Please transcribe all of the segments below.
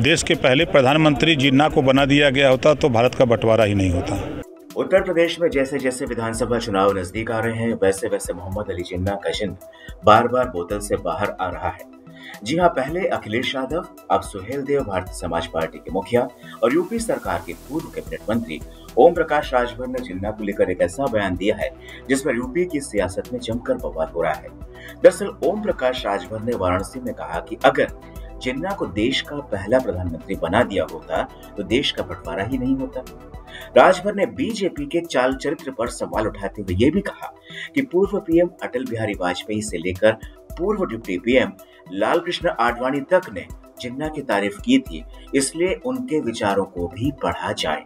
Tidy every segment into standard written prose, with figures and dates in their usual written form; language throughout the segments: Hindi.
देश के पहले प्रधानमंत्री जिन्ना को बना दिया गया होता तो भारत का बंटवारा ही नहीं होता। उत्तर प्रदेश में जैसे जैसे विधानसभा चुनाव नजदीक आ रहे हैं, वैसे वैसे मोहम्मद अली जिन्ना का जिन्न बार बार बोतल से बाहर आ रहा है। जी हां, पहले अखिलेश यादव, अब सुहेल देव भारतीय समाज पार्टी के मुखिया और यूपी सरकार के पूर्व कैबिनेट मंत्री ओम प्रकाश राजभर ने जिन्ना को लेकर एक ऐसा बयान दिया है जिसमें यूपी की सियासत में जमकर बवाल हो रहा है। दरअसल ओम प्रकाश राजभर ने वाराणसी में कहा कि अगर जिन्ना को देश का पहला प्रधानमंत्री बना दिया होता तो देश का बंटवारा ही नहीं होता। राजभर ने बीजेपी के चाल चरित्र पर सवाल उठाते हुए ये भी कहा कि पूर्व पीएम अटल बिहारी वाजपेयी से लेकर पूर्व डिप्टी पीएम लाल कृष्ण आडवाणी तक ने जिन्ना की तारीफ की थी, इसलिए उनके विचारों को भी पढ़ा जाए।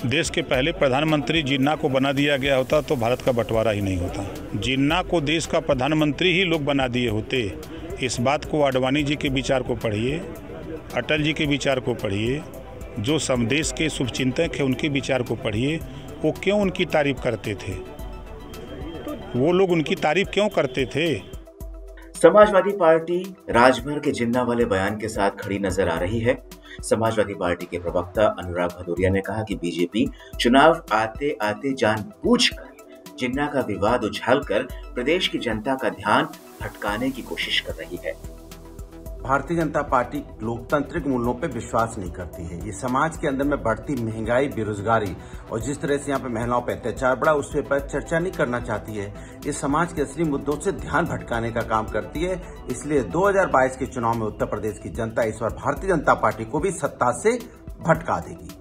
देश के पहले प्रधानमंत्री जिन्ना को बना दिया गया होता तो भारत का बंटवारा ही नहीं होता। जिन्ना को देश का प्रधानमंत्री ही लोग बना दिए होते। इस बात को आडवाणी जी के विचार को पढ़िए, अटल जी के विचार को पढ़िए, जो समदेश के शुभचिंतक हैं उनके विचार को पढ़िए। वो क्यों उनकी तारीफ करते थे? वो लोग उनकी तारीफ क्यों करते थे? समाजवादी पार्टी राजभर के जिन्ना वाले बयान के साथ खड़ी नजर आ रही है। समाजवादी पार्टी के प्रवक्ता अनुराग भदौरिया ने कहा कि बीजेपी चुनाव आते आते जानबूझकर जिन्ना का विवाद उछालकर प्रदेश की जनता का ध्यान भटकाने की कोशिश कर रही है। भारतीय जनता पार्टी लोकतांत्रिक मूल्यों पे विश्वास नहीं करती है। ये समाज के अंदर में बढ़ती महंगाई, बेरोजगारी और जिस तरह से यहाँ पे महिलाओं पे अत्याचार बढ़ा, उस पर चर्चा नहीं करना चाहती है। ये समाज के असली मुद्दों से ध्यान भटकाने का काम करती है। इसलिए 2022 के चुनाव में उत्तर प्रदेश की जनता इस बार भारतीय जनता पार्टी को भी सत्ता से भटका देगी।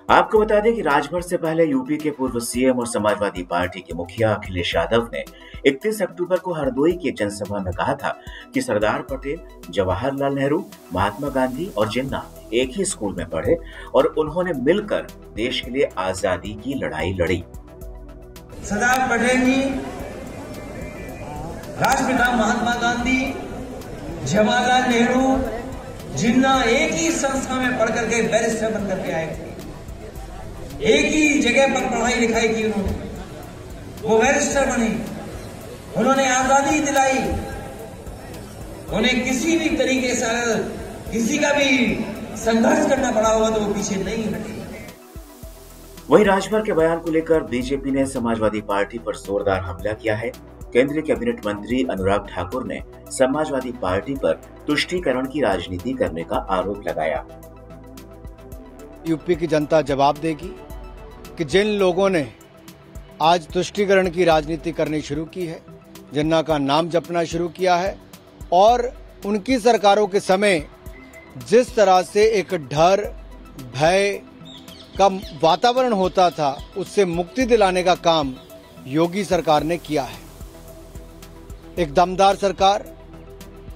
आपको बता दें कि राजभर से पहले यूपी के पूर्व सीएम और समाजवादी पार्टी के मुखिया अखिलेश यादव ने 31 अक्टूबर को हरदोई की एक जनसभा में कहा था कि सरदार पटेल, जवाहरलाल नेहरू, महात्मा गांधी और जिन्ना एक ही स्कूल में पढ़े और उन्होंने मिलकर देश के लिए आजादी की लड़ाई लड़ी। सरदार पटेल जी, राष्ट्रपिता महात्मा गांधी, जवाहरलाल नेहरू, जिन्ना एक ही संस्था में पढ़ करके बैरिस्टर बनकर के आए थे। एक ही जगह पर पढ़ाई लिखाई की उन्होंने, वो बैरिस्टर बने, उन्होंने आजादी दिलाई। उन्हें किसी भी तरीके से किसी का भी संघर्ष करना पड़ा होगा तो वो पीछे नहीं हटे। वहीं राजभर के बयान को लेकर बीजेपी ने समाजवादी पार्टी पर जोरदार हमला किया है। केंद्रीय कैबिनेट मंत्री अनुराग ठाकुर ने समाजवादी पार्टी पर तुष्टीकरण की राजनीति करने का आरोप लगाया। यूपी की जनता जवाब देगी कि जिन लोगों ने आज तुष्टीकरण की राजनीति करनी शुरू की है, जिन्ना का नाम जपना शुरू किया है और उनकी सरकारों के समय जिस तरह से एक डर, भय का वातावरण होता था, उससे मुक्ति दिलाने का काम योगी सरकार ने किया है। एक दमदार सरकार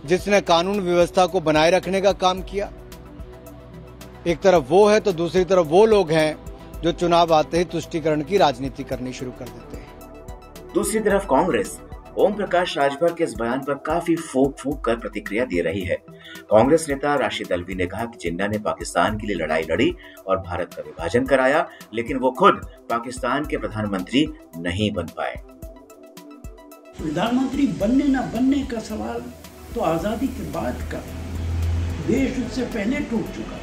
जिसने कानून व्यवस्था को बनाए रखने का काम किया। एक तरफ वो है तो दूसरी तरफ वो लोग हैं जो चुनाव आते ही तुष्टीकरण की राजनीति करनी शुरू कर देते हैं। दूसरी तरफ कांग्रेस ओम प्रकाश राजभर के इस बयान पर काफी फूंक कर प्रतिक्रिया दे रही है। कांग्रेस नेता राशिद अल्वी ने कहा कि जिन्ना ने पाकिस्तान के लिए लड़ाई लड़ी और भारत का विभाजन कराया, लेकिन वो खुद पाकिस्तान के प्रधानमंत्री नहीं बन पाए। प्रधानमंत्री बनने न बनने का सवाल तो आजादी के बाद का, देश उससे पहले टूट चुका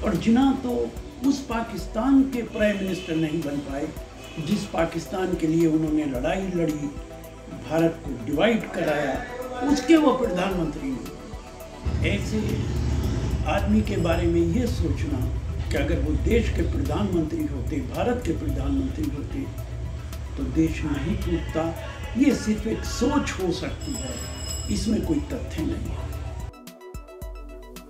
और जिन्ना तो उस पाकिस्तान के प्राइम मिनिस्टर नहीं बन पाए जिस पाकिस्तान के लिए उन्होंने लड़ाई लड़ी, भारत को डिवाइड कराया, उसके वो प्रधानमंत्री हुए। ऐसे आदमी के बारे में ये सोचना कि अगर वो देश के प्रधानमंत्री होते, भारत के प्रधानमंत्री होते तो देश नहीं टूटता, ये सिर्फ एक सोच हो सकती है, इसमें कोई तथ्य नहीं है।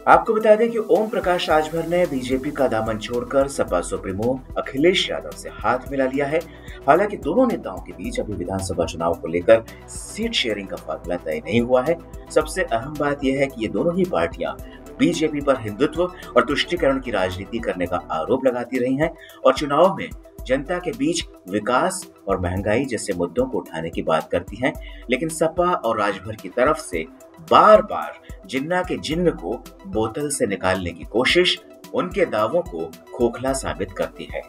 आपको बता दें कि ओम प्रकाश राजभर ने बीजेपी का दामन छोड़कर सपा सुप्रीमो अखिलेश यादव से हाथ मिला लिया है। हालांकि दोनों नेताओं के बीच अभी विधानसभा चुनाव को लेकर सीट शेयरिंग का फैसला तय नहीं हुआ है। सबसे अहम बात यह है कि ये दोनों ही पार्टियां बीजेपी पर हिंदुत्व और तुष्टीकरण की राजनीति करने का आरोप लगाती रही हैं और चुनाव में जनता के बीच विकास और महंगाई जैसे मुद्दों को उठाने की बात करती हैं। लेकिन सपा और राजभर की तरफ से बार बार जिन्ना के जिन्न को बोतल से निकालने की कोशिश उनके दावों को खोखला साबित करती है।